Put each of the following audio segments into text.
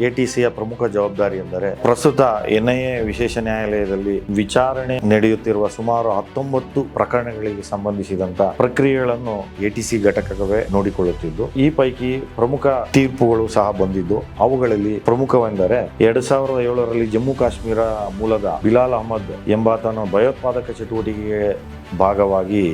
ಎಟಿಸಿಯ ಪ್ರಮುಖ ಜವಾಬ್ದಾರಿ ಎಂದರೆ ಪ್ರಸ್ತುತ ಎನ್ಐಎ ವಿಶೇಷ ನ್ಯಾಯಾಲಯದಲ್ಲಿ ವಿಚಾರಣೆ ನಡೆಯುತ್ತಿರುವ ಸುಮಾರು 19 ಪ್ರಕರಣಗಳಿಗೆ ಸಂಬಂಧಿಸಿದಂತ ಪ್ರಕ್ರಿಯೆಗಳನ್ನು ಎಟಿಸಿ ಘಟಕವೇ ನೋಡಿಕೊಳ್ಳುತ್ತಿದ್ದು, ಈ ಪೈಕಿ ಪ್ರಮುಖ ತೀರ್ಪುಗಳು ಸಹ ಬಂದಿದ್ದು, ಅವುಗಳಲ್ಲಿ ಪ್ರಮುಖವೆಂದರೆ 2007ರಲ್ಲಿ ಜಮ್ಮು ಕಾಶ್ಮೀರ ಮೂಲದ ಬಿಲಾಲ್ ಅಹಮದ್ ಎಂಬಾತನ ಭಯೋತ್ಪಾದಕ ಚಟುವಟಿಕೆಗೆ ಭಾಗವಾಗಿ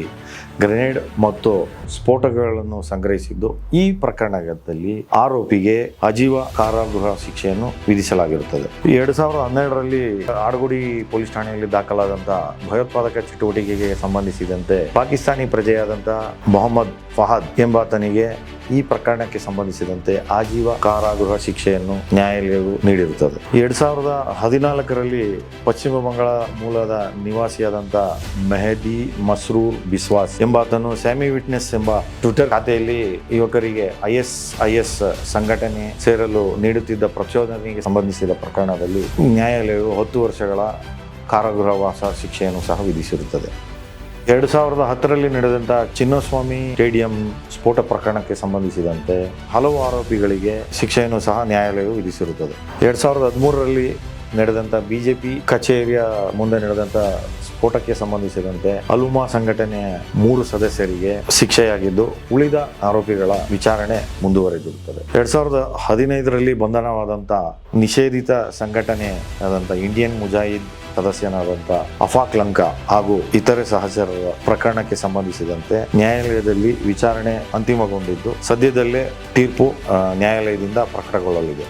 ಗ್ರೆನೇಡ್ ಮತ್ತು ಸ್ಫೋಟಕಗಳನ್ನು ಸಂಗ್ರಹಿಸಿದ್ದು, ಈ ಪ್ರಕರಣದಲ್ಲಿ ಆರೋಪಿಗೆ ಆಜೀವ ಕಾರಾಗೃಹ ಶಿಕ್ಷೆಯನ್ನು ವಿಧಿಸಲಾಗಿರುತ್ತದೆ. 2012ರಲ್ಲಿ ಆಡಗುಡಿ ಪೊಲೀಸ್ ಠಾಣೆಯಲ್ಲಿ ದಾಖಲಾದಂತಹ ಭಯೋತ್ಪಾದಕ ಚಟುವಟಿಕೆಗೆ ಸಂಬಂಧಿಸಿದಂತೆ ಪಾಕಿಸ್ತಾನಿ ಪ್ರಜೆಯಾದಂತಹ ಮೊಹಮ್ಮದ್ ಫಹದ್ ಎಂಬಾತನಿಗೆ ಈ ಪ್ರಕರಣಕ್ಕೆ ಸಂಬಂಧಿಸಿದಂತೆ ಆಜೀವ ಕಾರಾಗೃಹ ಶಿಕ್ಷೆಯನ್ನು ನ್ಯಾಯಾಲಯವು ನೀಡಿರುತ್ತದೆ. 2014ರಲ್ಲಿ ಪಶ್ಚಿಮ ಬಂಗಾಳ ಮೂಲದ ನಿವಾಸಿಯಾದಂತಹ ಮೆಹದಿ ಮಸ್ರೂರ್ ಬಿಸ್ವಾಸ್ ಎಂಬಾತನು ಸ್ಯಾಮಿ ವಿಟ್ನೆಸ್ ಎಂಬ ಟ್ವಿಟರ್ ಖಾತೆಯಲ್ಲಿ ಯುವಕರಿಗೆ ISIS ಸಂಘಟನೆ ಸೇರಲು ನೀಡುತ್ತಿದ್ದ ಪ್ರಚೋದನೆಗೆ ಸಂಬಂಧಿಸಿದ ಪ್ರಕರಣದಲ್ಲಿ ನ್ಯಾಯಾಲಯವು 10 ವರ್ಷಗಳ ಕಾರಾಗೃಹವಾಸ ಶಿಕ್ಷೆಯನ್ನು ಸಹ ವಿಧಿಸಿರುತ್ತದೆ. 2010ರಲ್ಲಿ ನಡೆದಂಥ ಚಿನ್ನಸ್ವಾಮಿ ಸ್ಟೇಡಿಯಂ ಸ್ಫೋಟ ಪ್ರಕರಣಕ್ಕೆ ಸಂಬಂಧಿಸಿದಂತೆ ಹಲವು ಆರೋಪಿಗಳಿಗೆ ಶಿಕ್ಷೆಯನ್ನು ಸಹ ನ್ಯಾಯಾಲಯವು ವಿಧಿಸಿರುತ್ತದೆ. 2013ರಲ್ಲಿ ನಡೆದಂಥ ಬಿಜೆಪಿ ಕಚೇರಿಯ ಮುಂದೆ ನಡೆದಂಥ ಸ್ಫೋಟಕ್ಕೆ ಸಂಬಂಧಿಸಿದಂತೆ ಅಲುಮಾ ಸಂಘಟನೆಯ 3 ಸದಸ್ಯರಿಗೆ ಶಿಕ್ಷೆಯಾಗಿದ್ದು, ಉಳಿದ ಆರೋಪಿಗಳ ವಿಚಾರಣೆ ಮುಂದುವರೆದಿರುತ್ತದೆ. 2015ರಲ್ಲಿ ಬಂಧನವಾದಂಥ ನಿಷೇಧಿತ ಸಂಘಟನೆಯಾದಂಥ ಇಂಡಿಯನ್ ಮುಜಾಹಿದ್ ಸದಸ್ಯನಾದಂಥ ಅಫಾಕ್ ಲಂಕಾ ಹಾಗೂ ಇತರೆ ಸಹಚರರ ಪ್ರಕರಣಕ್ಕೆ ಸಂಬಂಧಿಸಿದಂತೆ ನ್ಯಾಯಾಲಯದಲ್ಲಿ ವಿಚಾರಣೆ ಅಂತಿಮಗೊಂಡಿದ್ದು, ಸದ್ಯದಲ್ಲೇ ತೀರ್ಪು ನ್ಯಾಯಾಲಯದಿಂದ ಪ್ರಕಟಗೊಳ್ಳಲಿದೆ.